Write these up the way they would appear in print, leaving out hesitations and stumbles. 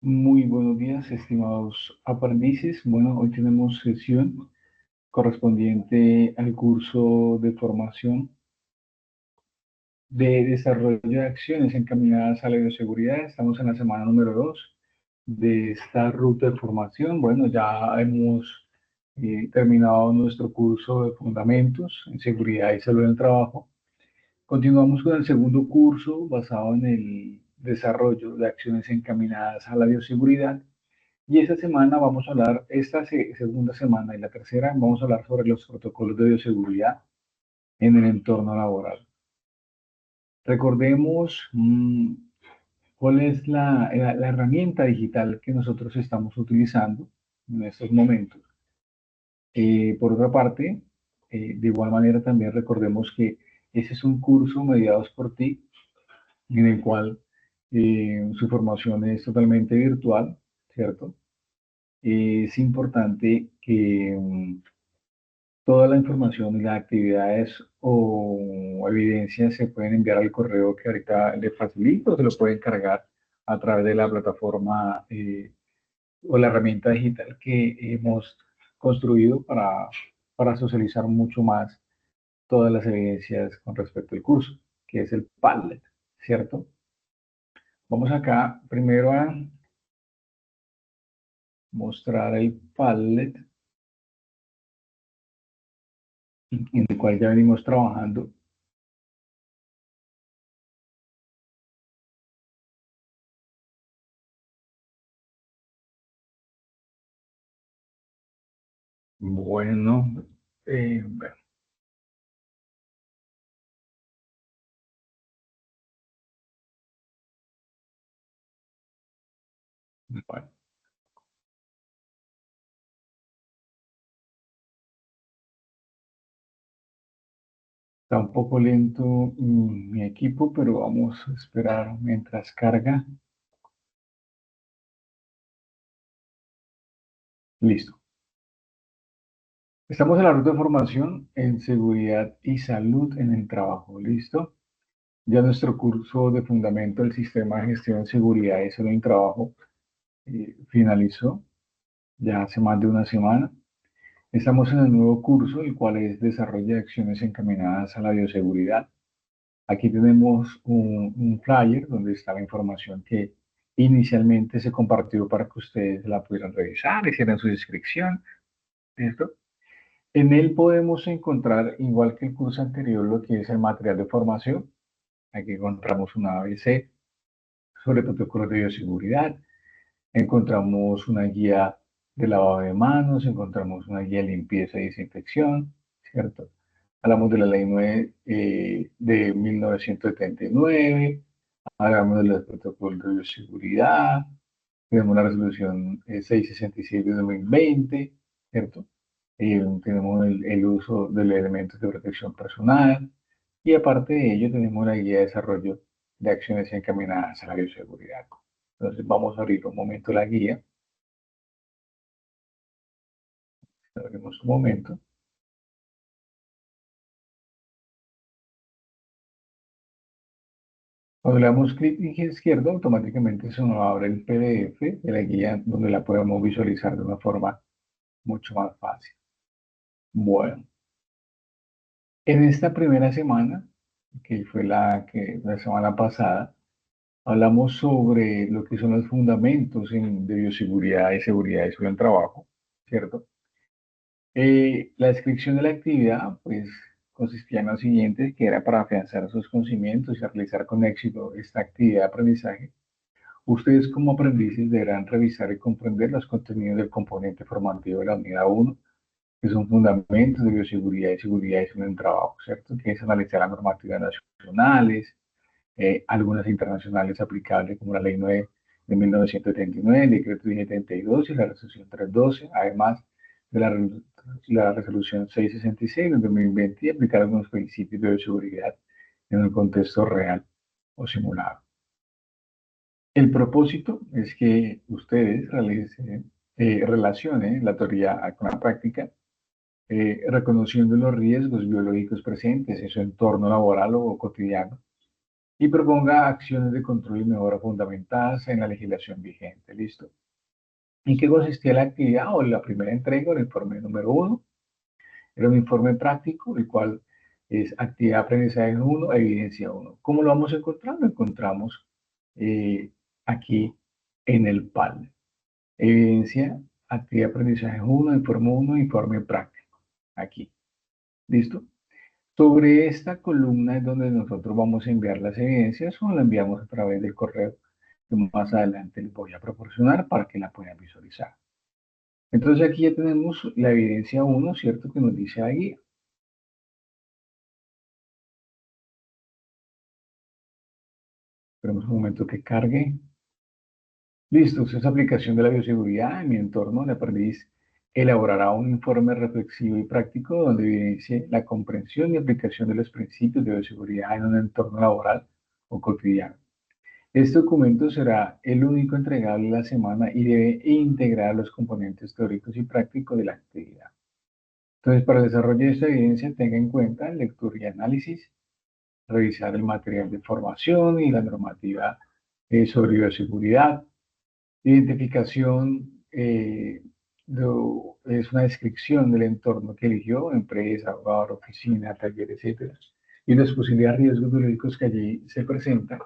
Muy buenos días, estimados aprendices. Bueno, hoy tenemos sesión correspondiente al curso de formación de desarrollo de acciones encaminadas a la bioseguridad. Estamos en la semana número 2 de esta ruta de formación. Bueno, ya hemos terminado nuestro curso de fundamentos en seguridad y salud en el trabajo. Continuamos con el segundo curso basado en el desarrollo de acciones encaminadas a la bioseguridad. Y esta semana vamos a hablar, segunda semana y la tercera, vamos a hablar sobre los protocolos de bioseguridad en el entorno laboral. Recordemos cuál es la herramienta digital que nosotros estamos utilizando en estos momentos. Por otra parte, de igual manera también recordemos que ese es un curso mediados por ti, en el cual su formación es totalmente virtual, ¿cierto? Es importante que toda la información y las actividades o evidencias se pueden enviar al correo que ahorita le facilito, se lo pueden cargar a través de la plataforma o la herramienta digital que hemos construido para socializar mucho más todas las evidencias con respecto al curso, que es el Padlet, ¿cierto? Vamos acá primero a mostrar el Padlet en el cual ya venimos trabajando. Bueno, bueno, bueno, está un poco lento mi equipo, pero vamos a esperar mientras carga. Listo. Estamos en la ruta de formación en seguridad y salud en el trabajo. Listo. Ya nuestro curso de fundamento del sistema de gestión de seguridad y salud en el trabajo finalizó ya hace más de una semana. Estamos en el nuevo curso, el cual es desarrollo de acciones encaminadas a la bioseguridad. Aquí tenemos un flyer donde está la información que inicialmente se compartió para que ustedes la pudieran revisar, hicieran su inscripción. ¿Listo? En él podemos encontrar, igual que el curso anterior, lo que es el material de formación. Aquí encontramos una ABC sobre protocolos de bioseguridad, encontramos una guía de lavado de manos, encontramos una guía de limpieza y desinfección, ¿cierto? Hablamos de la ley 9 de 1979, hablamos de los protocolos de bioseguridad, tenemos la resolución 666 de 2020, ¿cierto? Tenemos el uso de los elementos de protección personal y aparte de ello tenemos la guía de desarrollo de acciones encaminadas a la bioseguridad. Entonces vamos a abrir un momento la guía, abrimos un momento. Cuando le damos clic izquierdo, automáticamente se nos abre el PDF de la guía donde la podemos visualizar de una forma mucho más fácil. Bueno, en esta primera semana, que fue la semana pasada, hablamos sobre lo que son los fundamentos de bioseguridad y seguridad y seguridad en trabajo, ¿cierto? La descripción de la actividad, pues, consistía en lo siguiente, que era para afianzar sus conocimientos y realizar con éxito esta actividad de aprendizaje. Ustedes como aprendices deberán revisar y comprender los contenidos del componente formativo de la unidad 1, que son fundamentos de bioseguridad y seguridad y salud en el trabajo, ¿cierto? Que es analizar las normativas nacionales, algunas internacionales aplicables como la Ley 9 de 1979, el Decreto 1072 y la Resolución 312, además de la Resolución 666 de 2020 y aplicar algunos principios de bioseguridad en un contexto real o simulado. El propósito es que ustedes relacionen la teoría con la práctica, reconociendo los riesgos biológicos presentes en su entorno laboral o cotidiano, y proponga acciones de control y mejora fundamentadas en la legislación vigente. ¿Listo? ¿En qué consistía la actividad o la primera entrega, el informe número 1? Era un informe práctico, el cual es actividad de aprendizaje 1, evidencia 1. ¿Cómo lo vamos a encontrar? Lo encontramos eh, aquí en el PAL. Evidencia, actividad de aprendizaje 1, informe 1, informe práctico. Aquí. ¿Listo? Sobre esta columna es donde nosotros vamos a enviar las evidencias o la enviamos a través del correo que más adelante les voy a proporcionar para que la puedan visualizar. Entonces aquí ya tenemos la evidencia 1, ¿cierto? Que nos dice ahí. Esperemos un momento que cargue. Listo, esa es aplicación de la bioseguridad en mi entorno. El aprendiz elaborará un informe reflexivo y práctico donde evidencie la comprensión y aplicación de los principios de bioseguridad en un entorno laboral o cotidiano. Este documento será el único entregable de la semana y debe integrar los componentes teóricos y prácticos de la actividad. Entonces, para el desarrollo de esta evidencia, tenga en cuenta lectura y análisis, revisar el material de formación y la normativa sobre bioseguridad, identificación es una descripción del entorno que eligió, empresa, hogar, oficina, taller, etc. Y los posibles riesgos biológicos que allí se presentan.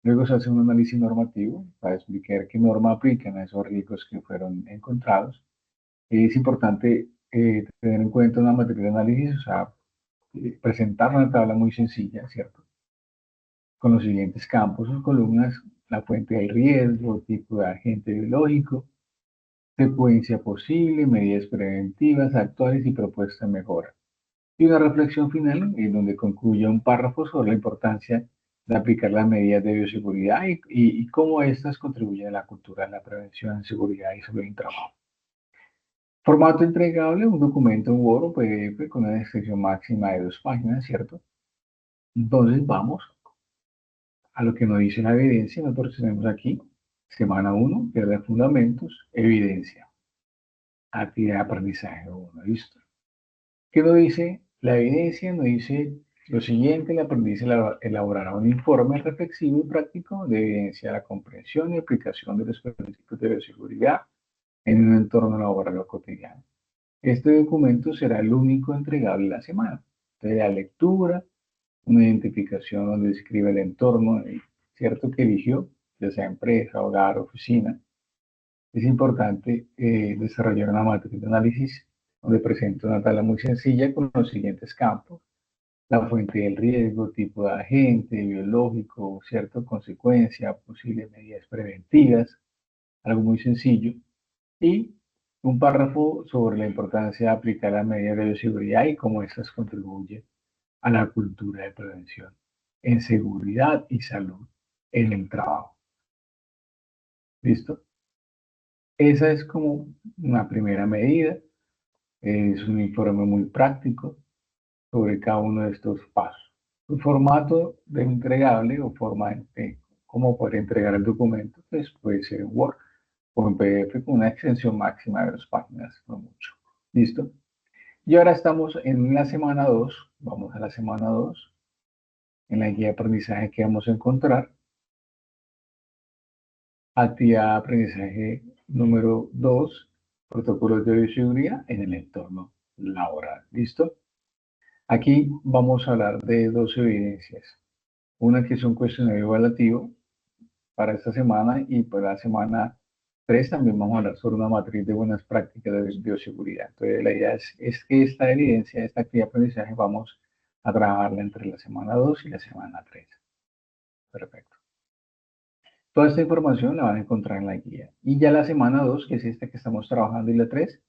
Luego se hace un análisis normativo para explicar qué norma aplican a esos riesgos que fueron encontrados. Es importante tener en cuenta una materia de análisis, o sea, presentar una tabla muy sencilla, ¿cierto? Con los siguientes campos o columnas: la fuente del riesgo, tipo de agente biológico, secuencia posible, medidas preventivas, actuales y propuesta de mejora. Y una reflexión final en donde concluye un párrafo sobre la importancia de aplicar las medidas de bioseguridad y cómo estas contribuyen a la cultura de la prevención, seguridad y salud en el trabajo. Formato entregable: un documento en Word o PDF con una descripción máxima de 2 páginas, ¿cierto? Entonces vamos a lo que nos dice la evidencia. Nosotros tenemos aquí semana 1, que es de fundamentos, evidencia, actividad de aprendizaje 1, ¿listo? ¿Qué nos dice? La evidencia nos dice lo siguiente: el aprendiz elaborará un informe reflexivo y práctico de evidencia de la comprensión y aplicación de los principios de bioseguridad en un entorno laboral o cotidiano. Este documento será el único entregable de la semana. Entonces, la lectura, una identificación donde describe el entorno, cierto, que eligió, ya sea empresa, hogar, oficina. Es importante desarrollar una matriz de análisis donde presenta una tabla muy sencilla con los siguientes campos: la fuente del riesgo, tipo de agente, biológico, cierto, consecuencia, posibles medidas preventivas, algo muy sencillo, y un párrafo sobre la importancia de aplicar las medidas de bioseguridad y cómo estas contribuyen a la cultura de prevención en seguridad y salud en el trabajo. ¿Listo? Esa es como una primera medida. Es un informe muy práctico sobre cada uno de estos pasos. El formato de entregable o forma de cómo poder entregar el documento, pues puede ser en Word o en PDF con una extensión máxima de 2 páginas, no mucho. ¿Listo? Y ahora estamos en la semana 2. Vamos a la semana 2. En la guía de aprendizaje que vamos a encontrar, actividad de aprendizaje número 2, protocolos de bioseguridad en el entorno laboral. ¿Listo? Aquí vamos a hablar de 2 evidencias. Una que es un cuestionario evaluativo para esta semana, y para la semana 3 también vamos a hablar sobre una matriz de buenas prácticas de bioseguridad. Entonces la idea es que esta evidencia, esta actividad de aprendizaje, vamos a trabajarla entre la semana 2 y la semana 3. Perfecto. Toda esta información la van a encontrar en la guía. Y ya la semana 2, que es esta que estamos trabajando, y la 3,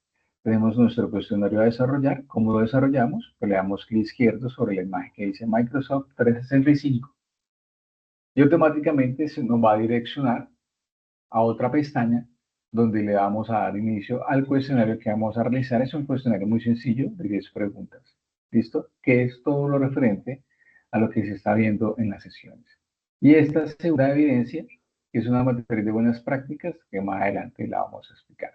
tenemos nuestro cuestionario a desarrollar. ¿Cómo lo desarrollamos? Pues le damos clic izquierdo sobre la imagen que dice Microsoft 365 y automáticamente se nos va a direccionar a otra pestaña donde le vamos a dar inicio al cuestionario que vamos a realizar. Es un cuestionario muy sencillo de 10 preguntas. ¿Listo? Que es todo lo referente a lo que se está viendo en las sesiones. Y esta segunda evidencia, que es una matriz de buenas prácticas, que más adelante la vamos a explicar.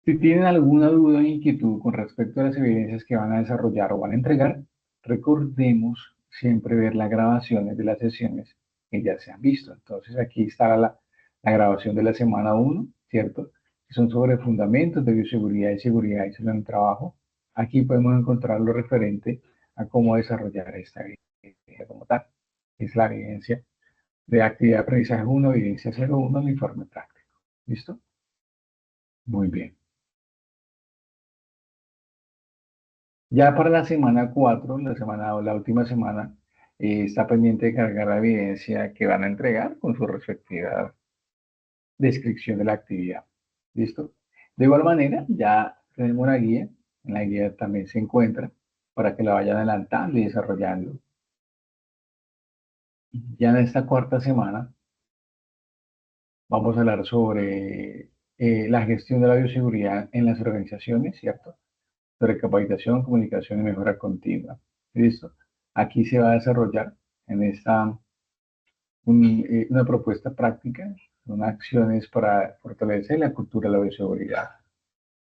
Si tienen alguna duda o inquietud con respecto a las evidencias que van a desarrollar o van a entregar, recordemos siempre ver las grabaciones de las sesiones que ya se han visto. Entonces aquí está la grabación de la semana 1, ¿cierto? Que son sobre fundamentos de bioseguridad y seguridad y salud en el trabajo. Aquí podemos encontrar lo referente a cómo desarrollar esta evidencia como tal. Es la evidencia de actividad de aprendizaje 1, evidencia 01, el informe práctico. ¿Listo? Muy bien. Ya para la semana 4, la última semana, está pendiente de cargar la evidencia que van a entregar con su respectiva descripción de la actividad. ¿Listo? De igual manera, ya tenemos una guía. En la guía también se encuentra para que la vayan adelantando y desarrollando. Ya en esta cuarta semana vamos a hablar sobre la gestión de la bioseguridad en las organizaciones, ¿cierto? Sobre capacitación, comunicación y mejora continua. ¿Listo? Aquí se va a desarrollar en esta una propuesta práctica, son acciones para fortalecer la cultura de la bioseguridad.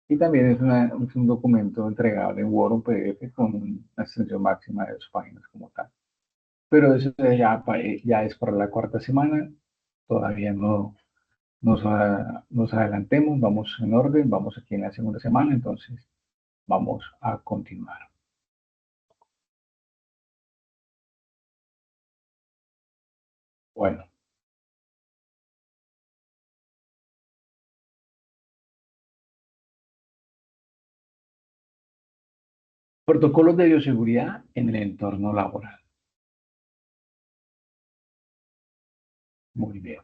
Y también es un documento entregable en Word o PDF con una extensión máxima de 2 páginas como tal. Pero eso ya es para la cuarta semana, todavía no nos adelantemos, vamos en orden, vamos aquí en la segunda semana, entonces vamos a continuar. Bueno, protocolos de bioseguridad en el entorno laboral. Muy bien.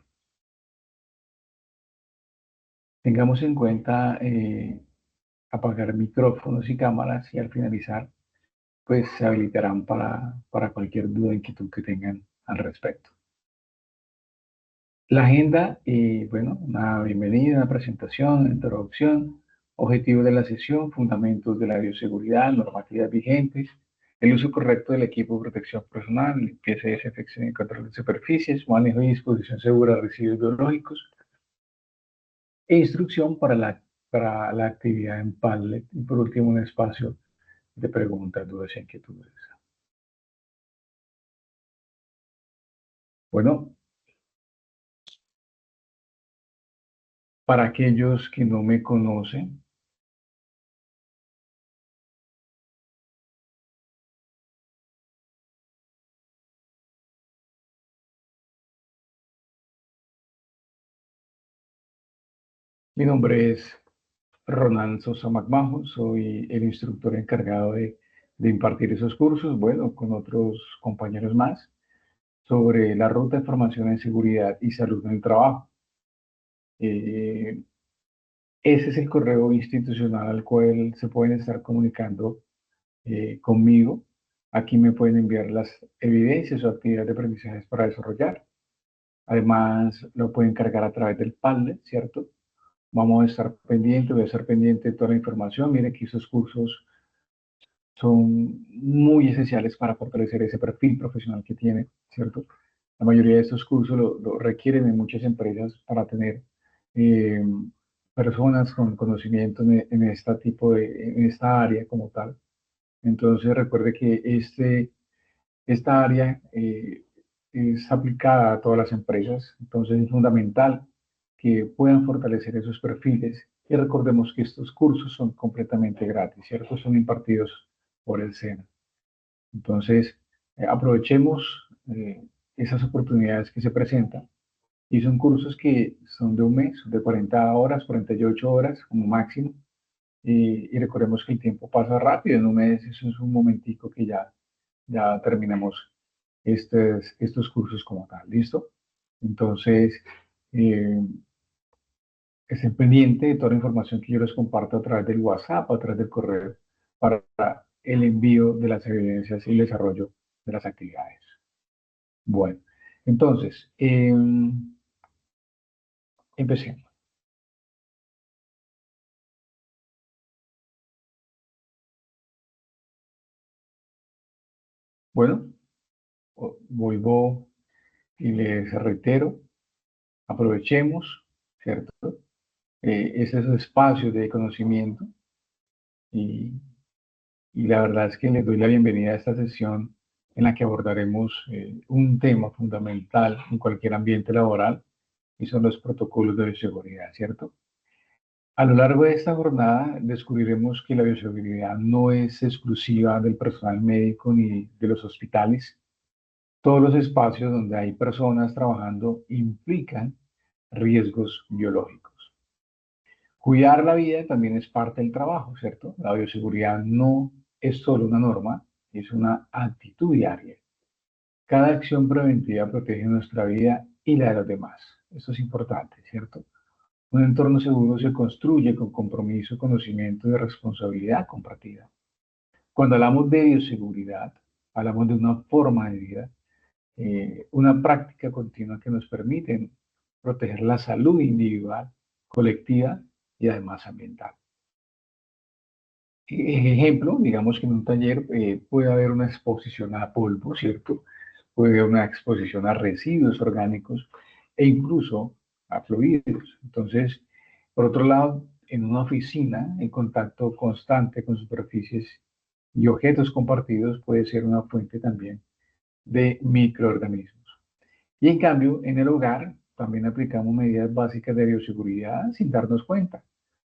Tengamos en cuenta apagar micrófonos y cámaras y al finalizar, pues se habilitarán para cualquier duda o inquietud que tengan al respecto. La agenda, bueno, una bienvenida, una presentación, una introducción, objetivos de la sesión, fundamentos de la bioseguridad, normativas vigentes, el uso correcto del equipo de protección personal, limpieza y desinfección y control de superficies, manejo y disposición segura de residuos biológicos, e instrucción para la actividad en Padlet. Y por último, un espacio de preguntas, dudas e inquietudes. Bueno, para aquellos que no me conocen, mi nombre es Ronan Sosa Magmajo, soy el instructor encargado de impartir esos cursos, bueno, con otros compañeros más, sobre la ruta de formación en seguridad y salud en el trabajo. Eh, Ese es el correo institucional al cual se pueden estar comunicando conmigo. Aquí me pueden enviar las evidencias o actividades de aprendizaje para desarrollar. Además, lo pueden cargar a través del Padlet, ¿cierto? Vamos a estar pendientes, voy a estar pendiente de toda la información. Mire que esos cursos son muy esenciales para fortalecer ese perfil profesional que tiene, ¿cierto? La mayoría de estos cursos lo requieren en muchas empresas para tener eh, personas con conocimiento en este tipo en esta área como tal. Entonces recuerde que esta área es aplicada a todas las empresas, entonces es fundamental que puedan fortalecer esos perfiles y recordemos que estos cursos son completamente gratis, ¿cierto? Son impartidos por el SENA. Entonces, aprovechemos esas oportunidades que se presentan y son cursos que son de un mes, de 40 horas, 48 horas como máximo, y recordemos que el tiempo pasa rápido, en un mes eso es un momentico que ya terminamos estos cursos como tal, ¿listo? Entonces, eh, estén pendientes de toda la información que yo les comparto a través del WhatsApp, a través del correo, para el envío de las evidencias y el desarrollo de las actividades. Bueno, entonces, empecemos. Bueno, vuelvo y les reitero, aprovechemos, ¿cierto? Esos espacios de conocimiento y, y la verdad es que les doy la bienvenida a esta sesión en la que abordaremos un tema fundamental en cualquier ambiente laboral y son los protocolos de bioseguridad, ¿cierto? A lo largo de esta jornada descubriremos que la bioseguridad no es exclusiva del personal médico ni de los hospitales. Todos los espacios donde hay personas trabajando implican riesgos biológicos. Cuidar la vida también es parte del trabajo, ¿cierto? La bioseguridad no es solo una norma, es una actitud diaria. Cada acción preventiva protege nuestra vida y la de los demás. Esto es importante, ¿cierto? Un entorno seguro se construye con compromiso, conocimiento y responsabilidad compartida. Cuando hablamos de bioseguridad, hablamos de una forma de vida, una práctica continua que nos permite proteger la salud individual, colectiva y además ambiental. Ejemplo, digamos que en un taller puede haber una exposición a polvo, ¿cierto? Puede haber una exposición a residuos orgánicos e incluso a fluidos. Entonces, por otro lado, en una oficina, el contacto constante con superficies y objetos compartidos puede ser una fuente también de microorganismos. Y en cambio, en el hogar también aplicamos medidas básicas de bioseguridad sin darnos cuenta,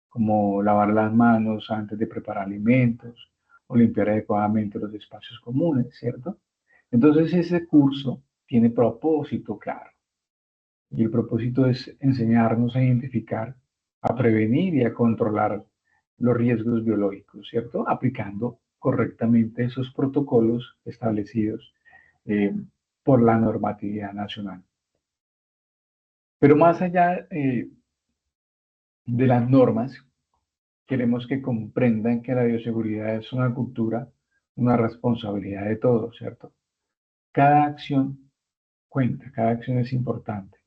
como lavar las manos antes de preparar alimentos o limpiar adecuadamente los espacios comunes, ¿cierto? Entonces ese curso tiene propósito claro y el propósito es enseñarnos a identificar, a prevenir y a controlar los riesgos biológicos, ¿cierto? Aplicando correctamente esos protocolos establecidos eh, por la normatividad nacional. Pero más allá de las normas, queremos que comprendan que la bioseguridad es una cultura, una responsabilidad de todos, ¿cierto? Cada acción cuenta, cada acción es importante.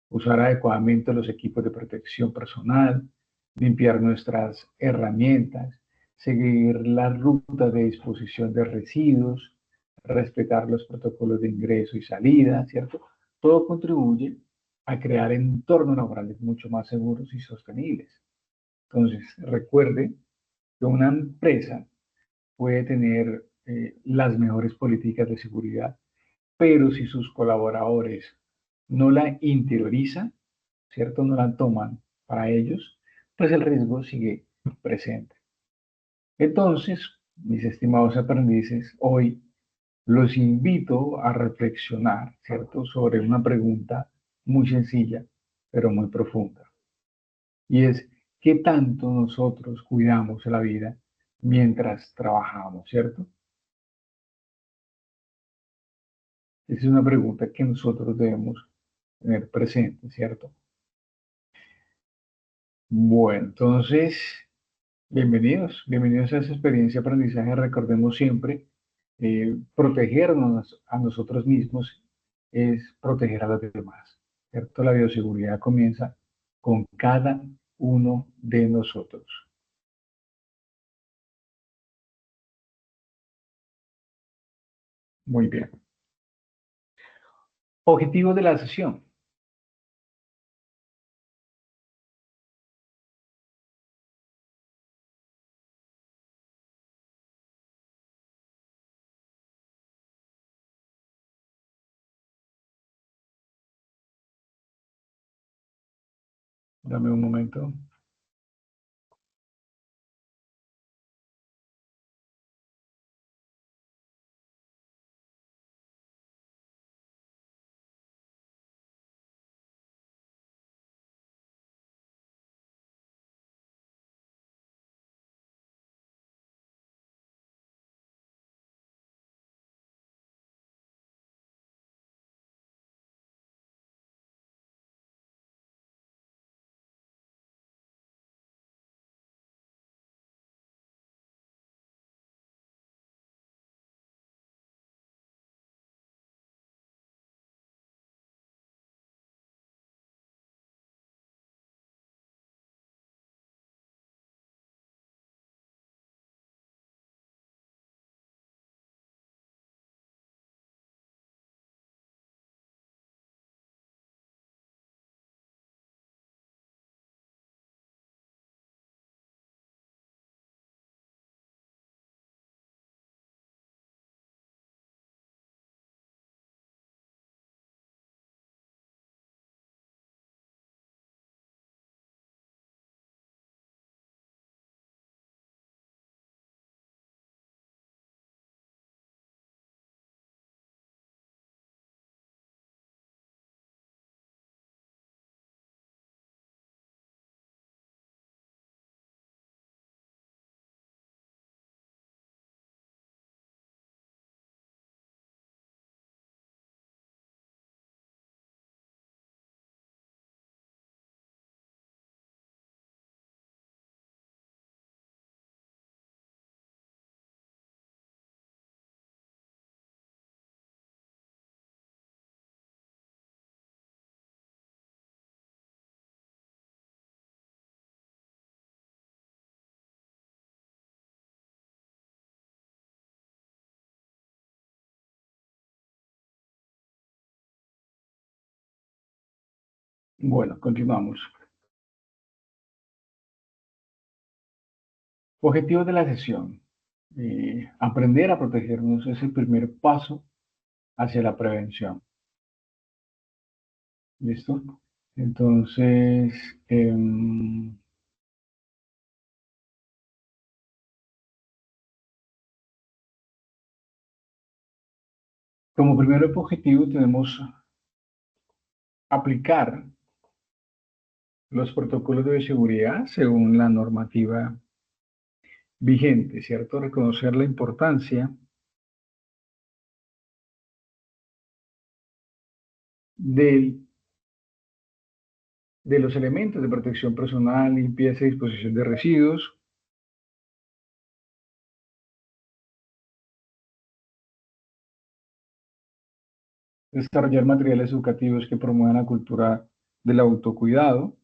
Usar adecuadamente los equipos de protección personal, limpiar nuestras herramientas, seguir las rutas de disposición de residuos, respetar los protocolos de ingreso y salida, ¿cierto? Todo contribuye a crear entornos laborales mucho más seguros y sostenibles. Entonces, recuerde que una empresa puede tener las mejores políticas de seguridad, pero si sus colaboradores no la interiorizan, ¿cierto? No la toman para ellos, pues el riesgo sigue presente. Entonces, mis estimados aprendices, hoy los invito a reflexionar, ¿cierto? Sobre una pregunta muy sencilla, pero muy profunda. Y es, ¿qué tanto nosotros cuidamos la vida mientras trabajamos, ¿cierto? Esa es una pregunta que nosotros debemos tener presente, ¿cierto? Bueno, entonces, bienvenidos a esa experiencia de aprendizaje. Recordemos siempre, protegernos a nosotros mismos es proteger a los demás, ¿cierto? La bioseguridad comienza con cada uno de nosotros. Muy bien. Objetivo de la sesión. Dame un momento. Bueno, continuamos. Objetivos de la sesión. Aprender a protegernos es el primer paso hacia la prevención. ¿Listo? Entonces, como primer objetivo tenemos aplicar los protocolos de seguridad según la normativa vigente, ¿cierto? Reconocer la importancia del- de los elementos de protección personal, limpieza y disposición de residuos. Desarrollar materiales educativos que promuevan la cultura del autocuidado,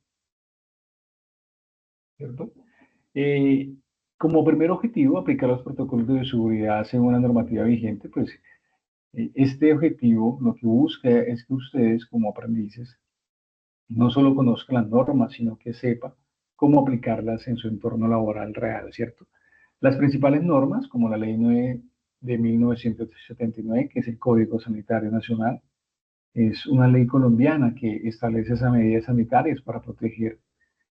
¿cierto? Eh, como primer objetivo, aplicar los protocolos de seguridad según la normativa vigente, pues este objetivo lo que busca es que ustedes como aprendices no solo conozcan las normas, sino que sepa cómo aplicarlas en su entorno laboral real, ¿cierto? Las principales normas, como la Ley 9 de 1979, que es el Código Sanitario Nacional, es una ley colombiana que establece esas medidas sanitarias para proteger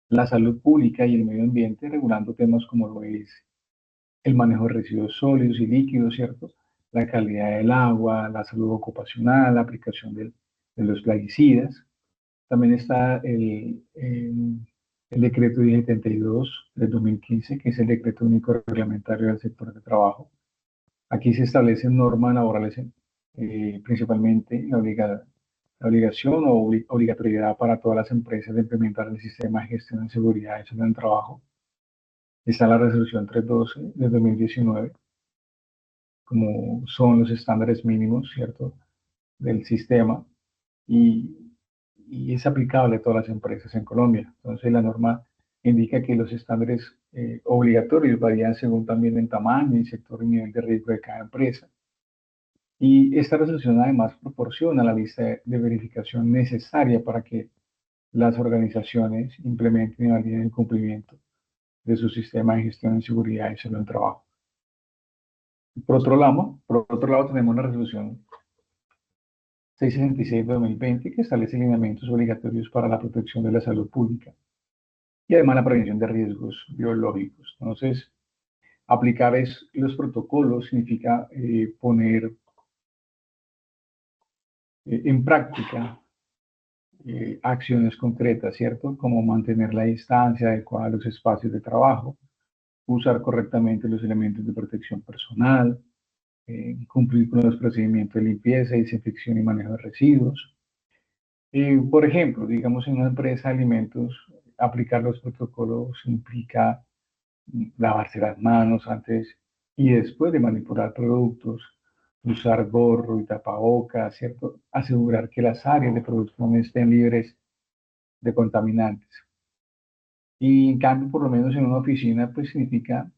la salud pública y el medio ambiente, regulando temas como lo es el manejo de residuos sólidos y líquidos, ¿cierto? La calidad del agua, la salud ocupacional, la aplicación de los plaguicidas. También está el decreto 1072 del 2015, que es el decreto único reglamentario del sector de trabajo. Aquí se establecen normas laborales, principalmente la obligación o obligatoriedad para todas las empresas de implementar el sistema de gestión de seguridad y salud en el trabajo. Está la resolución 312 de 2019, como son los estándares mínimos, ¿cierto?, del sistema y, y es aplicable a todas las empresas en Colombia. Entonces, la norma indica que los estándares obligatorios varían según también el tamaño y sector y nivel de riesgo de cada empresa. Y esta resolución además proporciona la lista de verificación necesaria para que las organizaciones implementen y validen el cumplimiento de su sistema de gestión de seguridad y salud en el trabajo. Por otro lado tenemos la resolución 666 de 2020 que establece lineamientos obligatorios para la protección de la salud pública y además la prevención de riesgos biológicos. Entonces, aplicar los protocolos significa poner en práctica acciones concretas, ¿cierto? Como mantener la distancia adecuada a los espacios de trabajo, usar correctamente los elementos de protección personal, cumplir con los procedimientos de limpieza, desinfección y manejo de residuos. Por ejemplo, digamos en una empresa de alimentos, aplicar los protocolos implica lavarse las manos antes y después de manipular productos, usar gorro y tapabocas, ¿cierto? Asegurar que las áreas de producción estén libres de contaminantes. Y en cambio, por lo menos en una oficina, pues significa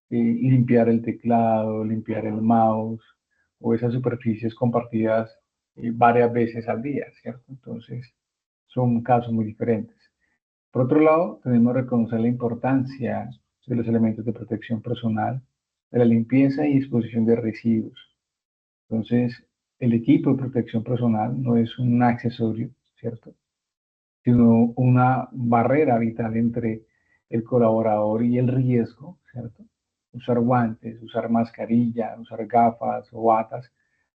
limpiar el teclado, limpiar el mouse o esas superficies compartidas varias veces al día, ¿cierto? Entonces, son casos muy diferentes. Por otro lado, tenemos que reconocer la importancia de los elementos de protección personal, de la limpieza y disposición de residuos. Entonces, el equipo de protección personal no es un accesorio, ¿cierto?, sino una barrera vital entre el colaborador y el riesgo, ¿cierto? Usar guantes, usar mascarilla, usar gafas o batas,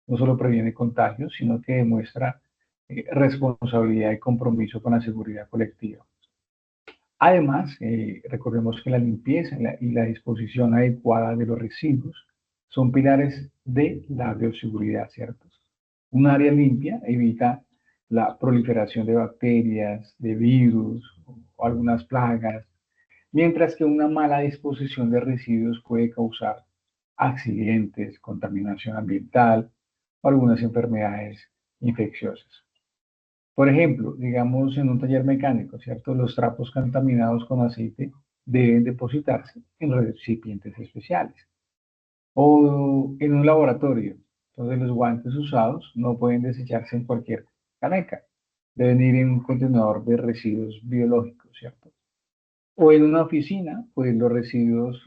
no solo previene contagios, sino que demuestra responsabilidad y compromiso con la seguridad colectiva. Además, recordemos que la limpieza y la disposición adecuada de los residuos son pilares de la bioseguridad, ¿cierto? Un área limpia evita la proliferación de bacterias, de virus o algunas plagas, mientras que una mala disposición de residuos puede causar accidentes, contaminación ambiental o algunas enfermedades infecciosas. Por ejemplo, digamos en un taller mecánico, ¿cierto? Los trapos contaminados con aceite deben depositarse en recipientes especiales. O en un laboratorio, entonces los guantes usados no pueden desecharse en cualquier caneca. deben ir en un contenedor de residuos biológicos, ¿cierto? O en una oficina, pues los residuos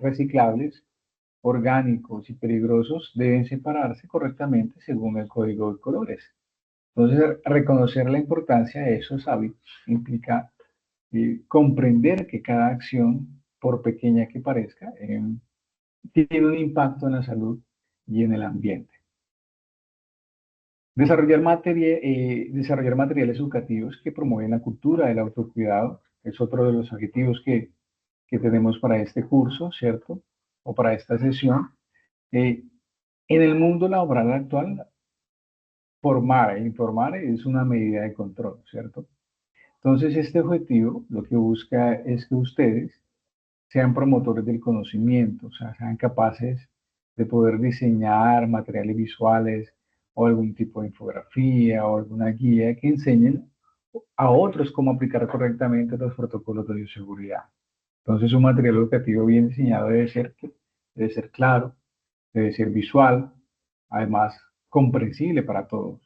reciclables, orgánicos y peligrosos deben separarse correctamente según el código de colores. Entonces, reconocer la importancia de esos hábitos implica comprender que cada acción, por pequeña que parezca, tiene un impacto en la salud y en el ambiente. Desarrollar materiales educativos que promueven la cultura del autocuidado es otro de los objetivos que tenemos para este curso, ¿cierto? O para esta sesión. Eh, en el mundo laboral actual, formar e informar es una medida de control, ¿cierto? Entonces, este objetivo lo que busca es que ustedes sean promotores del conocimiento, o sea, sean capaces de poder diseñar materiales visuales o algún tipo de infografía o alguna guía que enseñen a otros cómo aplicar correctamente los protocolos de bioseguridad. Entonces, un material educativo bien diseñado debe ser claro, debe ser visual, además comprensible para todos.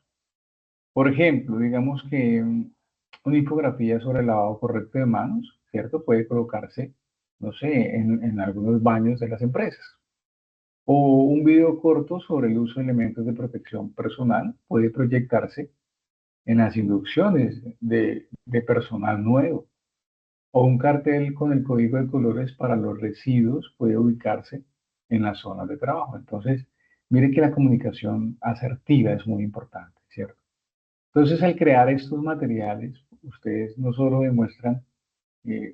Por ejemplo, digamos que una infografía sobre el lavado correcto de manos, ¿cierto? Puede colocarse, no sé, en algunos baños de las empresas. O un video corto sobre el uso de elementos de protección personal puede proyectarse en las inducciones de personal nuevo. O un cartel con el código de colores para los residuos puede ubicarse en las zonas de trabajo. Entonces, mire que la comunicación asertiva es muy importante, ¿cierto? Entonces, al crear estos materiales, ustedes no solo demuestran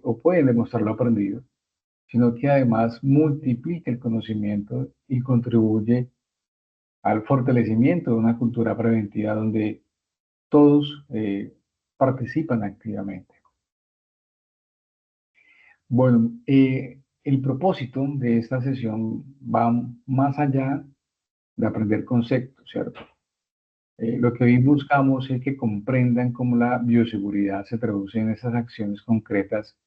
o pueden demostrar lo aprendido, sino que además multiplica el conocimiento y contribuye al fortalecimiento de una cultura preventiva donde todos participan activamente. Bueno, el propósito de esta sesión va más allá de aprender conceptos, ¿cierto? Lo que hoy buscamos es que comprendan cómo la bioseguridad se traduce en esas acciones concretas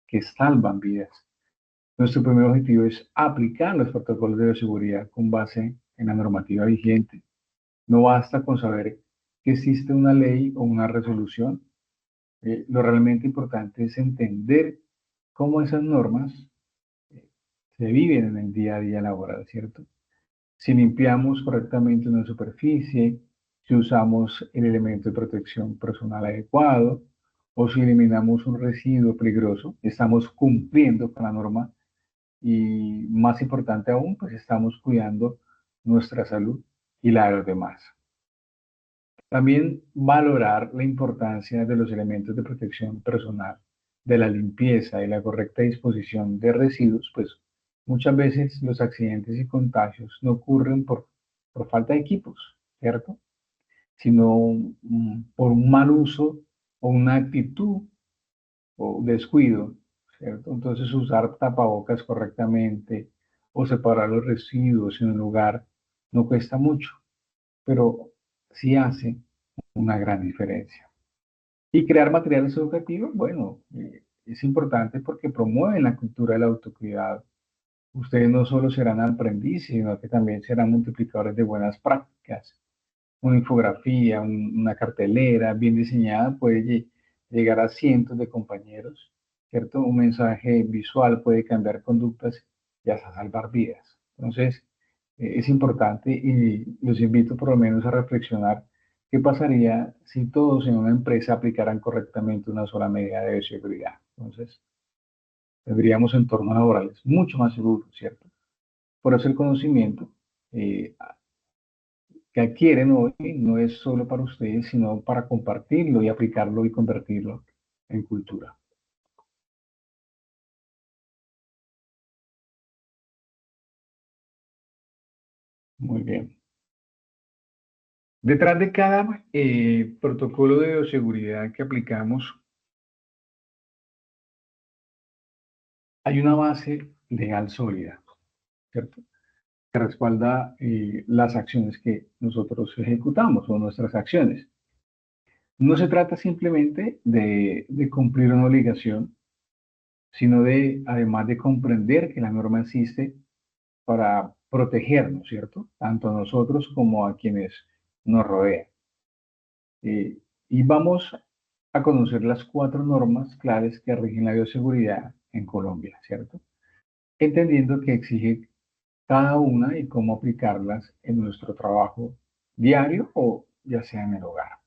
que salvan vidas. Nuestro primer objetivo es aplicar los protocolos de bioseguridad con base en la normativa vigente. No basta con saber que existe una ley o una resolución. Lo realmente importante es entender cómo esas normas se viven en el día a día laboral, ¿cierto? Si limpiamos correctamente una superficie, si usamos el elemento de protección personal adecuado o si eliminamos un residuo peligroso, estamos cumpliendo con la norma y más importante aún, pues estamos cuidando nuestra salud y la de los demás. También valorar la importancia de los elementos de protección personal, de la limpieza y la correcta disposición de residuos, pues muchas veces los accidentes y contagios no ocurren por falta de equipos, ¿cierto? Sino por un mal uso o una actitud o descuido, ¿cierto? Entonces usar tapabocas correctamente o separar los residuos en un lugar no cuesta mucho, pero sí hace una gran diferencia. Y crear materiales educativos, bueno, es importante porque promueven la cultura del autocuidado. Ustedes no solo serán aprendices, sino que también serán multiplicadores de buenas prácticas. Una infografía, una cartelera bien diseñada puede llegar a cientos de compañeros, ¿cierto? Un mensaje visual puede cambiar conductas y hasta salvar vidas. Entonces, es importante y los invito por lo menos a reflexionar qué pasaría si todos en una empresa aplicaran correctamente una sola medida de seguridad. Entonces, tendríamos entornos laborales mucho más seguros, ¿cierto? Por eso el conocimiento eh, que adquieren hoy no es solo para ustedes, sino para compartirlo y aplicarlo y convertirlo en cultura. Muy bien. Detrás de cada protocolo de bioseguridad que aplicamos, hay una base legal sólida, ¿cierto? Que respalda las acciones que nosotros ejecutamos o nuestras acciones. No se trata simplemente de cumplir una obligación, sino de, además de comprender que la norma existe para protegernos, ¿cierto? Tanto a nosotros como a quienes nos rodean. Y vamos a conocer las 4 normas claves que rigen la bioseguridad en Colombia, ¿cierto? Entendiendo que exige cada una y cómo aplicarlas en nuestro trabajo diario o ya sea en el hogar.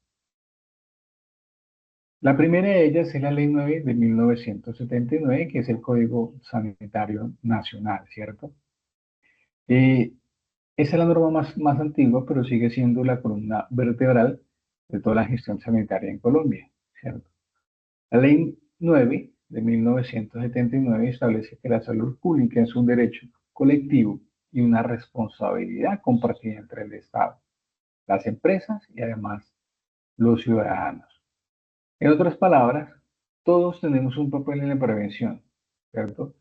La primera de ellas es la Ley 9 de 1979, que es el Código Sanitario Nacional, ¿cierto? Eh, Esa es la norma más antigua, pero sigue siendo la columna vertebral de toda la gestión sanitaria en Colombia, ¿cierto? La Ley 9 de 1979 establece que la salud pública es un derecho colectivo y una responsabilidad compartida entre el Estado, las empresas y además los ciudadanos. En otras palabras, todos tenemos un papel en la prevención, ¿cierto?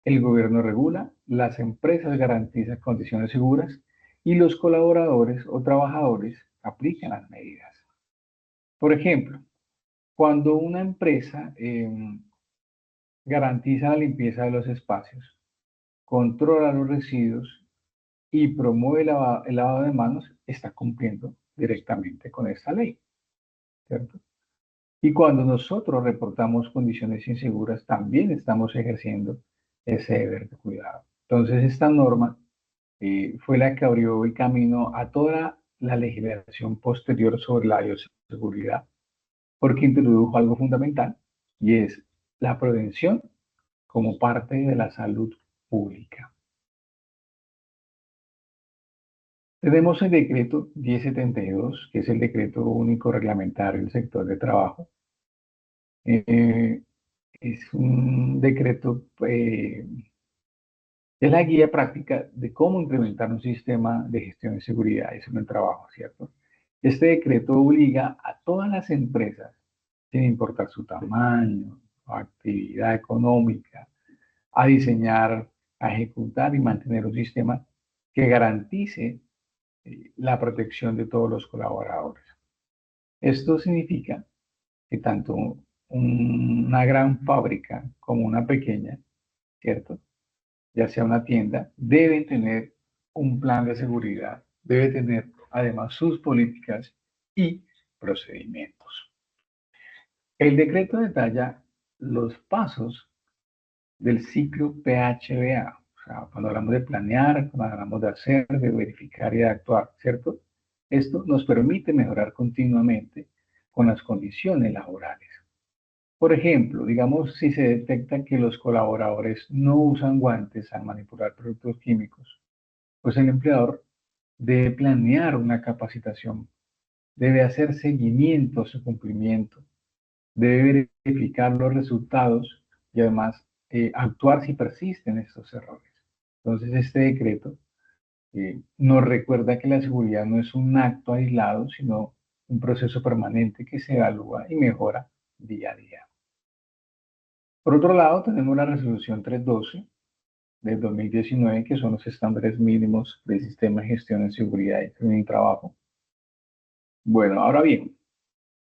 El gobierno regula, las empresas garantizan condiciones seguras y los colaboradores o trabajadores aplican las medidas. Por ejemplo, cuando una empresa garantiza la limpieza de los espacios, controla los residuos y promueve el lavado de manos, está cumpliendo directamente con esta ley, ¿cierto? Y cuando nosotros reportamos condiciones inseguras, también estamos ejerciendo ese deber de cuidado. Entonces, esta norma fue la que abrió el camino a toda la legislación posterior sobre la bioseguridad, porque introdujo algo fundamental y es la prevención como parte de la salud pública. Tenemos el decreto 1072, que es el decreto único reglamentario del sector de trabajo. Eh, es un decreto, es la guía práctica de cómo implementar un sistema de gestión de seguridad y salud en el trabajo, ¿cierto? Este decreto obliga a todas las empresas, sin importar su tamaño o actividad económica, a diseñar, a ejecutar y mantener un sistema que garantice la protección de todos los colaboradores. Esto significa que tanto una gran fábrica como una pequeña, ¿cierto? Ya sea una tienda, deben tener un plan de seguridad, debe tener además sus políticas y procedimientos. El decreto detalla los pasos del ciclo PHBA. O sea, cuando hablamos de planear, cuando hablamos de hacer, de verificar y de actuar, ¿cierto? Esto nos permite mejorar continuamente con las condiciones laborales. Por ejemplo, digamos, si se detecta que los colaboradores no usan guantes al manipular productos químicos, pues el empleador debe planear una capacitación, debe hacer seguimiento a su cumplimiento, debe verificar los resultados y además actuar si persisten estos errores. Entonces, este decreto nos recuerda que la seguridad no es un acto aislado, sino un proceso permanente que se evalúa y mejora día a día. Por otro lado, tenemos la resolución 312 del 2019, que son los estándares mínimos del sistema de gestión de seguridad en el trabajo. Bueno, ahora bien,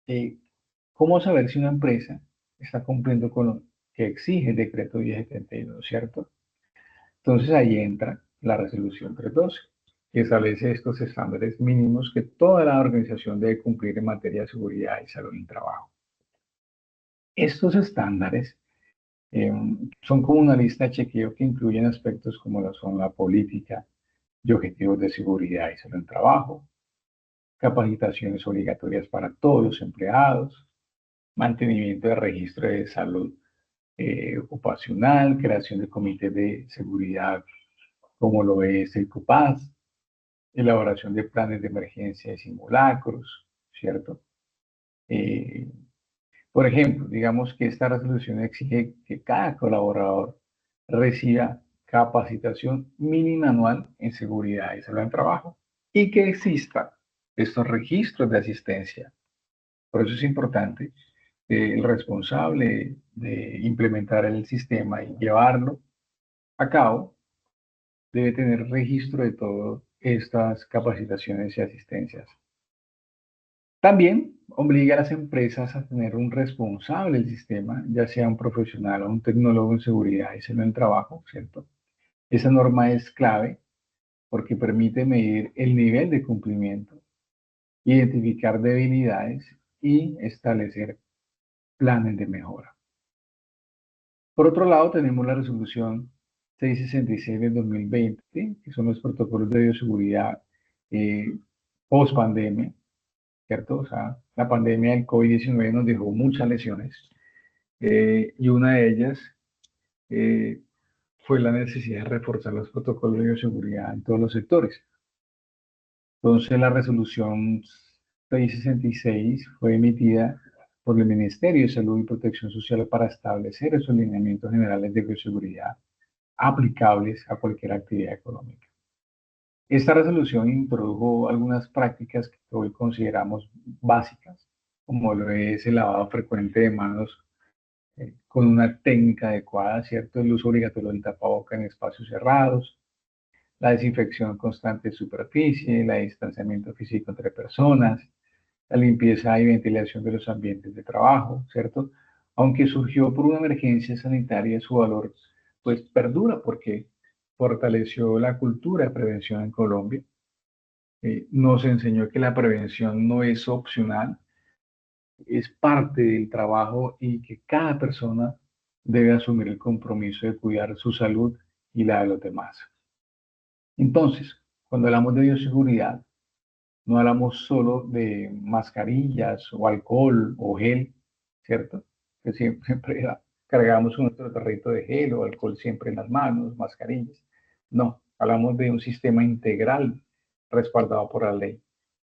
eh, ¿cómo saber si una empresa está cumpliendo con lo que exige el decreto 1072, cierto? Entonces ahí entra la resolución 312, que establece estos estándares mínimos que toda la organización debe cumplir en materia de seguridad y salud en el trabajo. Estos estándares son como una lista de chequeo que incluyen aspectos como lo son la política y objetivos de seguridad y salud en el trabajo, capacitaciones obligatorias para todos los empleados, mantenimiento de registro de salud ocupacional, creación de comités de seguridad como lo es el COPAS, elaboración de planes de emergencia y simulacros, ¿cierto? Eh, por ejemplo, digamos que esta resolución exige que cada colaborador reciba capacitación mínima anual en seguridad y salud en trabajo y que existan estos registros de asistencia. Por eso es importante que el responsable de implementar el sistema y llevarlo a cabo debe tener registro de todas estas capacitaciones y asistencias. También obliga a las empresas a tener un responsable del sistema, ya sea un profesional o un tecnólogo en seguridad y salud en el trabajo, ¿cierto? Esa norma es clave porque permite medir el nivel de cumplimiento, identificar debilidades y establecer planes de mejora. Por otro lado, tenemos la resolución 666 del 2020, que son los protocolos de bioseguridad post pandemia, ¿cierto? O sea, la pandemia del COVID-19 nos dejó muchas lesiones y una de ellas eh, fue la necesidad de reforzar los protocolos de bioseguridad en todos los sectores. Entonces, la resolución 666 fue emitida por el Ministerio de Salud y Protección Social para establecer esos lineamientos generales de bioseguridad aplicables a cualquier actividad económica. Esta resolución introdujo algunas prácticas que hoy consideramos básicas, como lo es el lavado frecuente de manos con una técnica adecuada, ¿cierto? El uso obligatorio del tapaboca en espacios cerrados, la desinfección constante de superficie, el distanciamiento físico entre personas, la limpieza y ventilación de los ambientes de trabajo, ¿cierto? Aunque surgió por una emergencia sanitaria, su valor pues perdura porque fortaleció la cultura de prevención en Colombia, nos enseñó que la prevención no es opcional, es parte del trabajo y que cada persona debe asumir el compromiso de cuidar su salud y la de los demás. Entonces, cuando hablamos de bioseguridad, no hablamos solo de mascarillas o alcohol o gel, ¿cierto? Que siempre cargamos nuestro tarrito de gel o alcohol siempre en las manos, mascarillas. No, hablamos de un sistema integral respaldado por la ley,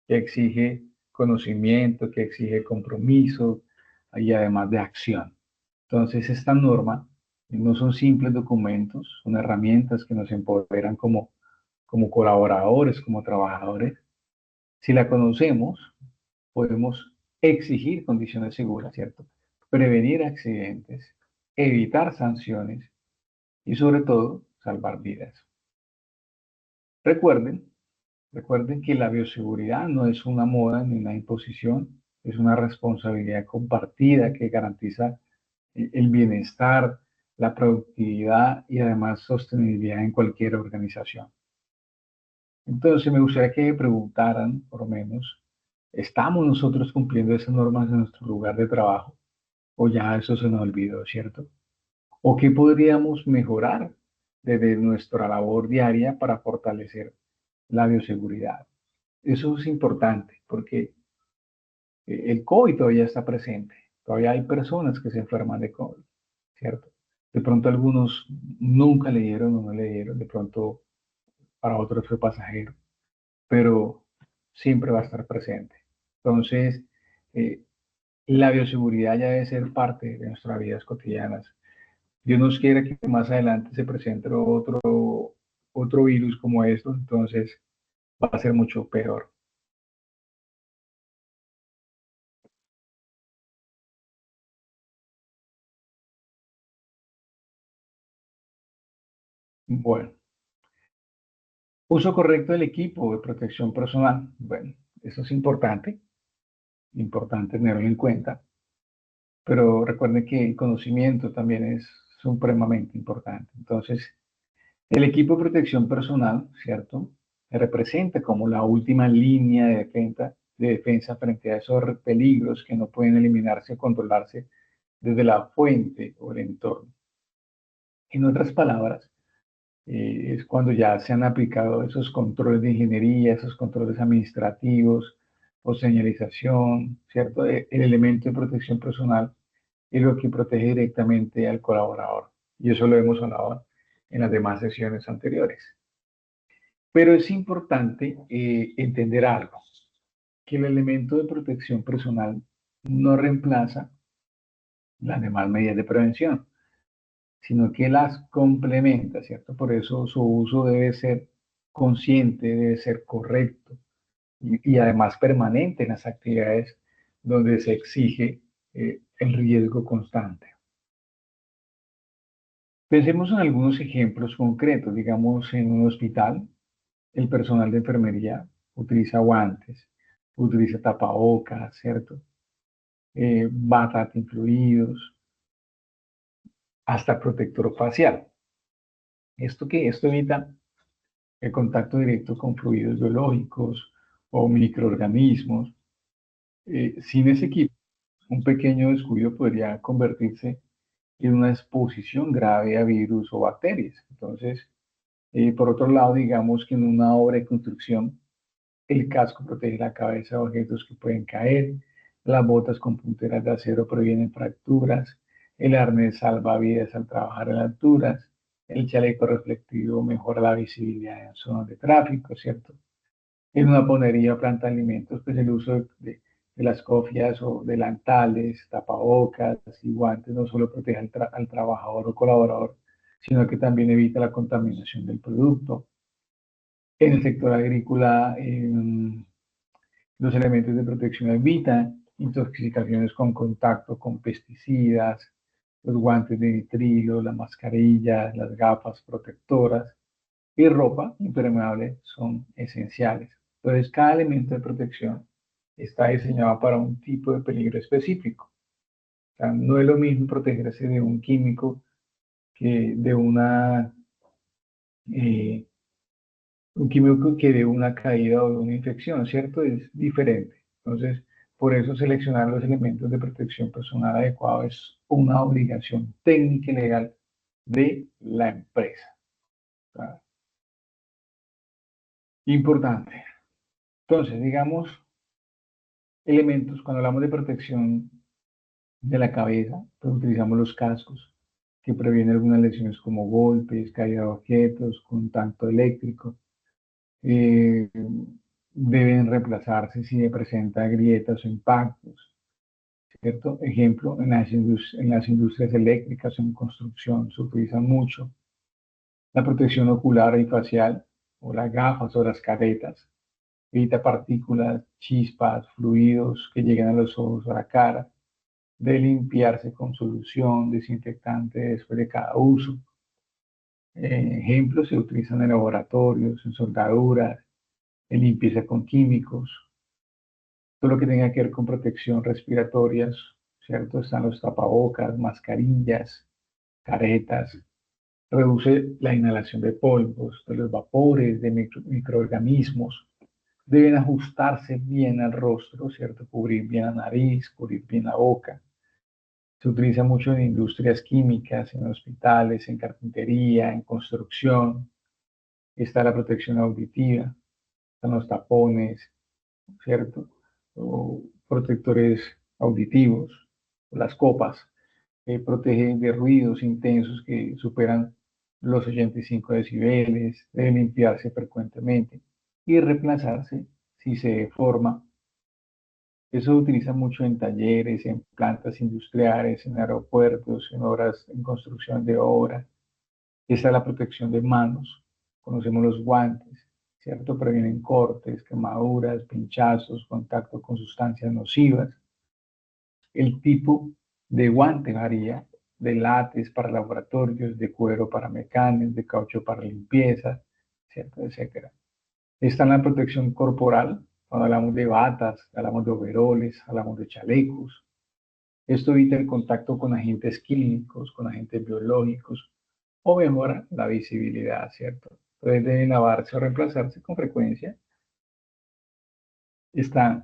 que exige conocimiento, que exige compromiso y además de acción. Entonces, esta norma no son simples documentos, son herramientas que nos empoderan como colaboradores, como trabajadores. Si la conocemos, podemos exigir condiciones seguras, ¿cierto? Prevenir accidentes, evitar sanciones y sobre todo salvar vidas. Recuerden, recuerden que la bioseguridad no es una moda ni una imposición, es una responsabilidad compartida que garantiza el bienestar, la productividad y además sostenibilidad en cualquier organización. Entonces me gustaría que me preguntaran, por lo menos, ¿estamos nosotros cumpliendo esas normas en nuestro lugar de trabajo? ¿O ya eso se nos olvidó, cierto? ¿O qué podríamos mejorar desde nuestra labor diaria para fortalecer la bioseguridad? Eso es importante porque el COVID todavía está presente. Todavía hay personas que se enferman de COVID, ¿cierto? De pronto algunos nunca le dieron o no le dieron, de pronto para otros fue pasajero, pero siempre va a estar presente. Entonces, eh, la bioseguridad ya debe ser parte de nuestras vidas cotidianas. Dios nos quiera que más adelante se presente otro virus como esto, entonces va a ser mucho peor. Bueno, uso correcto del equipo de protección personal. Bueno, eso es importante tenerlo en cuenta, pero recuerden que el conocimiento también es supremamente importante. Entonces, el equipo de protección personal, ¿cierto? Se representa como la última línea de defensa frente a esos peligros que no pueden eliminarse o controlarse desde la fuente o el entorno. En otras palabras, es cuando ya se han aplicado esos controles de ingeniería, esos controles administrativos o señalización, ¿cierto? El elemento de protección personal es lo que protege directamente al colaborador. Y eso lo hemos hablado en las demás sesiones anteriores. Pero es importante entender algo, que el elemento de protección personal no reemplaza las demás medidas de prevención, sino que las complementa, ¿cierto? Por eso su uso debe ser consciente, debe ser correcto y además permanente en las actividades donde se exige el riesgo constante. Pensemos en algunos ejemplos concretos, digamos en un hospital, el personal de enfermería utiliza guantes, utiliza tapabocas, ¿cierto? Batas antifluidos, hasta protector facial. ¿Esto qué? Esto evita el contacto directo con fluidos biológicos o microorganismos Sin ese equipo, un pequeño descuido podría convertirse en una exposición grave a virus o bacterias. Entonces, por otro lado, digamos que en una obra de construcción, el casco protege la cabeza de objetos que pueden caer, las botas con punteras de acero previenen fracturas, el arnés salva vidas al trabajar en alturas, el chaleco reflectivo mejora la visibilidad en zonas de tráfico, ¿cierto? En una ponería o planta de alimentos, pues el uso de las cofias o delantales, tapabocas y guantes no solo protege al trabajador o colaborador, sino que también evita la contaminación del producto. En el sector agrícola, los elementos de protección evitan intoxicaciones con contacto con pesticidas, los guantes de nitrilo, la mascarilla, las gafas protectoras y ropa impermeable son esenciales. Entonces, cada elemento de protección está diseñado para un tipo de peligro específico. O sea, no es lo mismo protegerse de un químico que de eh, un químico que de una caída o de una infección, ¿cierto? Es diferente. Entonces, por eso seleccionar los elementos de protección personal adecuados es una obligación técnica y legal de la empresa. ¿Verdad? Importante. Entonces, digamos, elementos, cuando hablamos de protección de la cabeza, pues utilizamos los cascos que previenen algunas lesiones como golpes, caída de objetos, contacto eléctrico. Eh, deben reemplazarse si se presenta grietas o impactos, ¿cierto? Ejemplo, en las industrias eléctricas o en construcción se utilizan mucho la protección ocular y facial, o las gafas o las caretas, evita partículas, chispas, fluidos que lleguen a los ojos o a la cara, de limpiarse con solución desinfectante después de cada uso. Ejemplos se utilizan en laboratorios, en soldaduras, en limpieza con químicos, todo lo que tenga que ver con protección respiratorias, ¿cierto? Están los tapabocas, mascarillas, caretas, reduce la inhalación de polvos, de los vapores, de microorganismos, deben ajustarse bien al rostro, ¿cierto? Cubrir bien la nariz, cubrir bien la boca. Se utiliza mucho en industrias químicas, en hospitales, en carpintería, en construcción. Está la protección auditiva, están los tapones, ¿cierto? O protectores auditivos, las copas, protegen de ruidos intensos que superan los 85 decibeles, deben limpiarse frecuentemente y reemplazarse si se deforma. Eso se utiliza mucho en talleres, en plantas industriales, en aeropuertos, en obras, en construcción de obras. Esa es la protección de manos. Conocemos los guantes, ¿cierto? Previenen cortes, quemaduras, pinchazos, contacto con sustancias nocivas. El tipo de guante varía, de látex para laboratorios, de cuero para mecánicos, de caucho para limpieza, ¿cierto? Etcétera. Está en la protección corporal, cuando hablamos de batas, hablamos de overoles, hablamos de chalecos. Esto evita el contacto con agentes químicos, con agentes biológicos, o mejora la visibilidad, ¿cierto? Entonces deben lavarse o reemplazarse con frecuencia. Está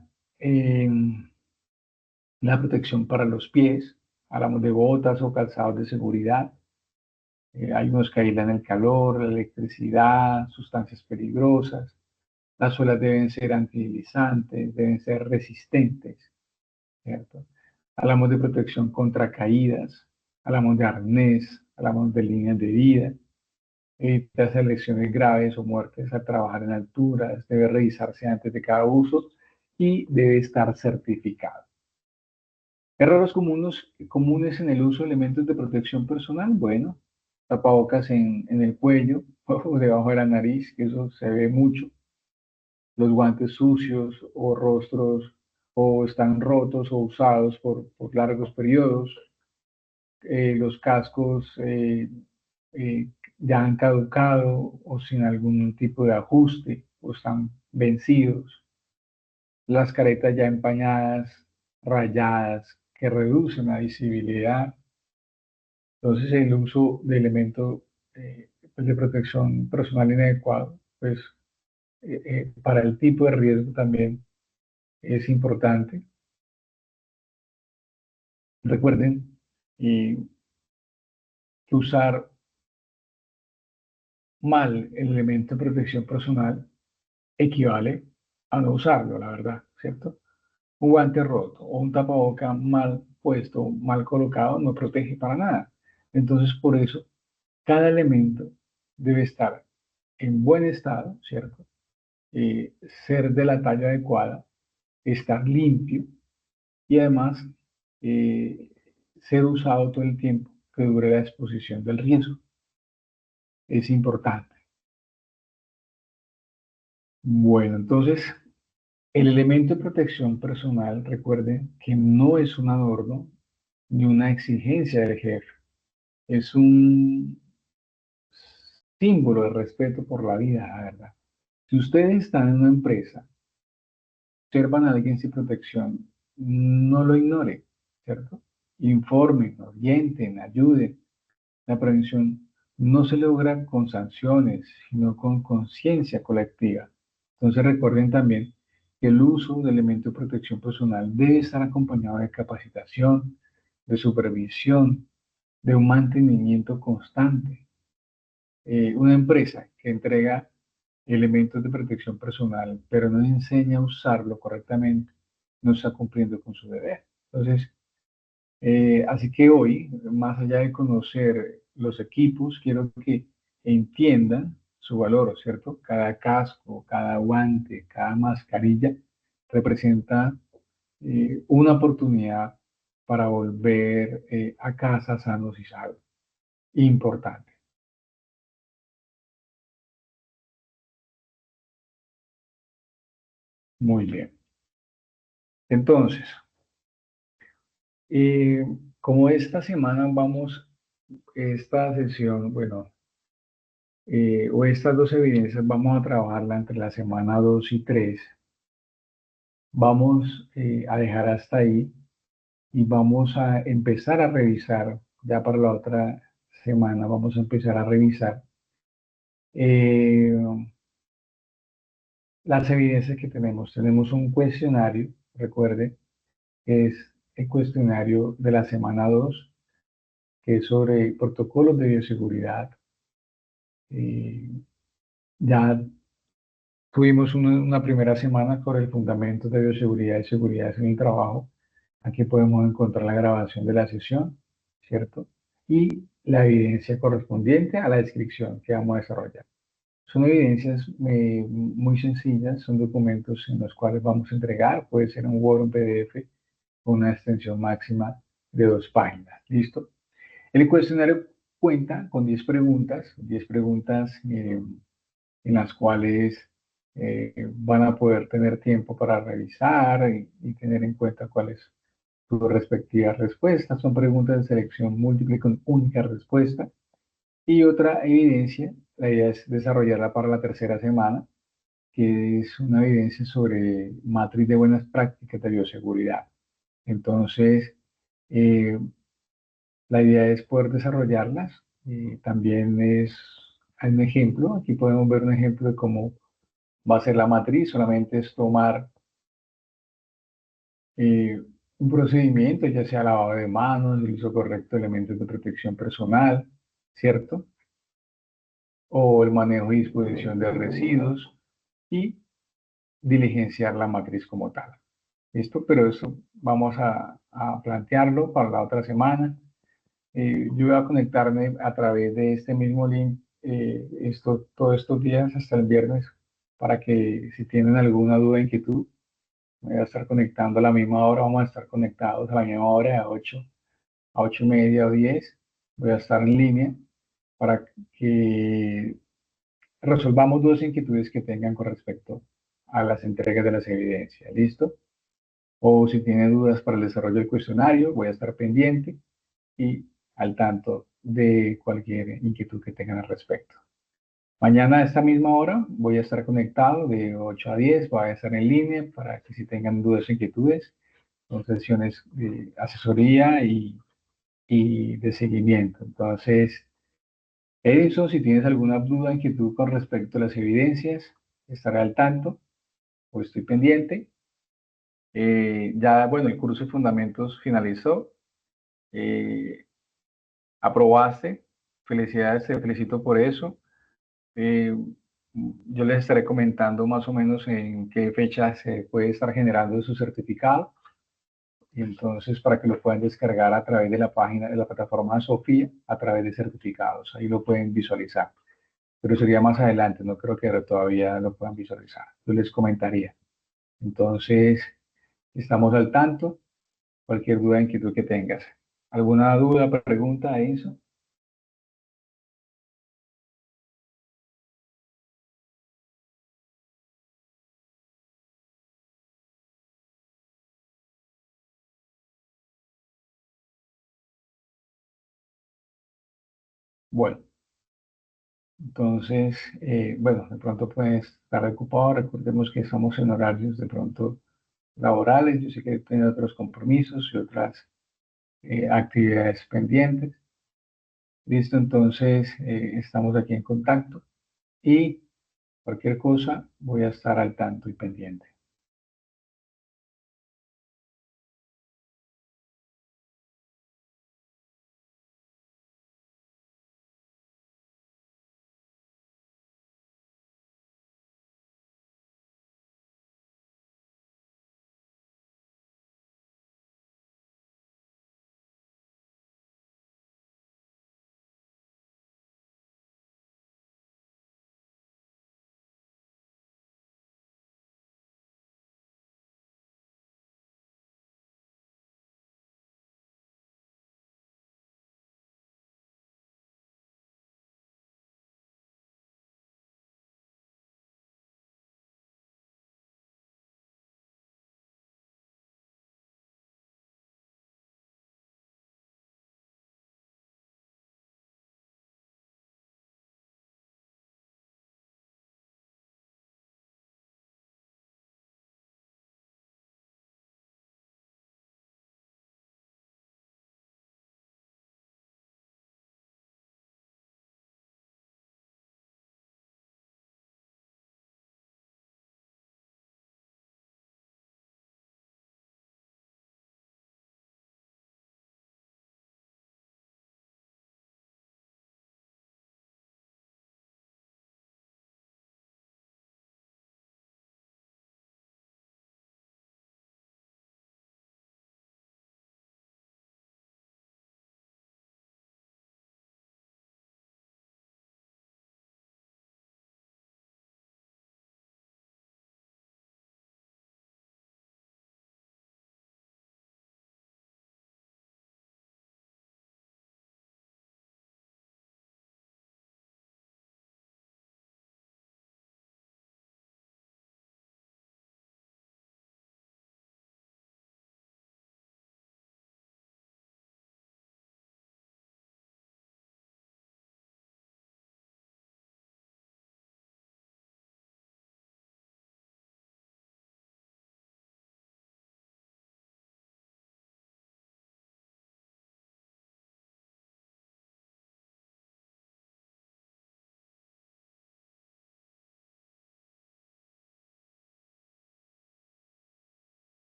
la protección para los pies, hablamos de botas o calzados de seguridad. Hay unos que aíslan el calor, la electricidad, sustancias peligrosas. Las suelas deben ser antideslizantes, deben ser resistentes, ¿cierto? Hablamos de protección contra caídas, hablamos de arnés, hablamos de líneas de vida, evita lesiones graves o muertes al trabajar en alturas, debe revisarse antes de cada uso y debe estar certificado. Errores comunes en el uso de elementos de protección personal, bueno, tapabocas en el cuello o debajo de la nariz, que eso se ve mucho, los guantes sucios o rostros o están rotos o usados por largos periodos, los cascos eh, ya han caducado o sin algún tipo de ajuste o están vencidos, las caretas ya empañadas, rayadas, que reducen la visibilidad. Entonces, el uso de elementos pues, de protección personal inadecuado, pues para el tipo de riesgo también es importante. Recuerden que usar mal el elemento de protección personal equivale a no usarlo, la verdad, ¿cierto? Un guante roto o un tapaboca mal puesto, mal colocado, no protege para nada. Entonces, por eso, cada elemento debe estar en buen estado, ¿cierto? Ser de la talla adecuada, estar limpio y además ser usado todo el tiempo que dure la exposición del riesgo. Es importante. Bueno, entonces, el elemento de protección personal, recuerden que no es un adorno ni una exigencia del jefe, es un símbolo de respeto por la vida, la verdad. Si ustedes están en una empresa, observan a alguien sin protección, no lo ignoren, ¿cierto? Informen, orienten, ayuden. La prevención no se logra con sanciones, sino con conciencia colectiva. Entonces recuerden también que el uso de elementos de protección personal debe estar acompañado de capacitación, de supervisión, de un mantenimiento constante. Una empresa que entrega elementos de protección personal, pero no enseña a usarlo correctamente, no está cumpliendo con su deber. Entonces, así que hoy, más allá de conocer los equipos, quiero que entiendan su valor, ¿cierto? Cada casco, cada guante, cada mascarilla representa una oportunidad para volver a casa sanos y salvos. Importante. Muy bien. Entonces, eh, como esta semana vamos, esta sesión, bueno, o estas dos evidencias vamos a trabajarla entre la semana 2 y 3. Vamos a dejar hasta ahí y vamos a empezar a revisar, ya para la otra semana, vamos a empezar a revisar eh, las evidencias que tenemos. Tenemos un cuestionario, recuerde, que es el cuestionario de la semana 2 que es sobre protocolos de bioseguridad. Eh, ya tuvimos una primera semana sobre el fundamento de bioseguridad y seguridad en el trabajo. Aquí podemos encontrar la grabación de la sesión, ¿cierto? Y la evidencia correspondiente a la descripción que vamos a desarrollar. Son evidencias muy sencillas, son documentos en los cuales vamos a entregar, puede ser un Word o un PDF con una extensión máxima de 2 páginas. ¿Listo? El cuestionario cuenta con 10 preguntas en las cuales van a poder tener tiempo para revisar y tener en cuenta cuáles sus respectivas respuestas. Son preguntas de selección múltiple con única respuesta. Y otra evidencia, la idea es desarrollarla para la tercera semana, que es una evidencia sobre matriz de buenas prácticas de bioseguridad. Entonces, eh, la idea es poder desarrollarlas. También hay un ejemplo, aquí podemos ver un ejemplo de cómo va a ser la matriz, solamente es tomar eh, un procedimiento, ya sea lavado de manos, el uso correcto de elementos de protección personal, ¿cierto? O el manejo y disposición de residuos y diligenciar la matriz como tal. ¿Listo? Pero eso vamos a plantearlo para la otra semana. Yo voy a conectarme a través de este mismo link todos estos días hasta el viernes para que si tienen alguna duda, inquietud, me voy a estar conectando a la misma hora, vamos a estar conectados a la misma hora, a 8:30 o 10. Voy a estar en línea para que resolvamos dudas e inquietudes que tengan con respecto a las entregas de las evidencias. ¿Listo? O si tienen dudas para el desarrollo del cuestionario, voy a estar pendiente y al tanto de cualquier inquietud que tengan al respecto. Mañana a esta misma hora voy a estar conectado de 8 a 10, voy a estar en línea para que si tengan dudas o inquietudes, son sesiones de asesoría y de seguimiento. Entonces, eso, si tienes alguna duda o inquietud con respecto a las evidencias, estaré al tanto o estoy pendiente. Ya, bueno, el curso de fundamentos finalizó. Eh, Aprobaste, felicidades, te felicito por eso. Eh, yo les estaré comentando más o menos en qué fecha se puede estar generando su certificado y entonces para que lo puedan descargar a través de la página de la plataforma Sofía, a través de certificados, ahí lo pueden visualizar. Pero sería más adelante, no creo que todavía lo puedan visualizar. Yo les comentaría. Entonces, estamos al tanto. Cualquier duda, inquietud que tengas. ¿Alguna duda, pregunta, eso? Bueno, entonces, bueno, de pronto puedes estar ocupado. Recordemos que estamos en horarios de pronto laborales. Yo sé que tiene otros compromisos y otras actividades pendientes. Listo, entonces estamos aquí en contacto y cualquier cosa voy a estar al tanto y pendiente.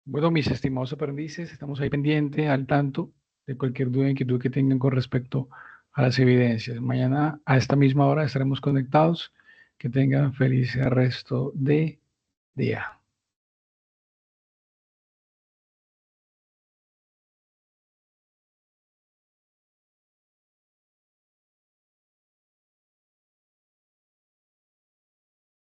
Bueno, mis estimados aprendices, estamos ahí pendientes, al tanto de cualquier duda, inquietud que tengan con respecto a las evidencias. Mañana a esta misma hora estaremos conectados. Que tengan feliz resto de día.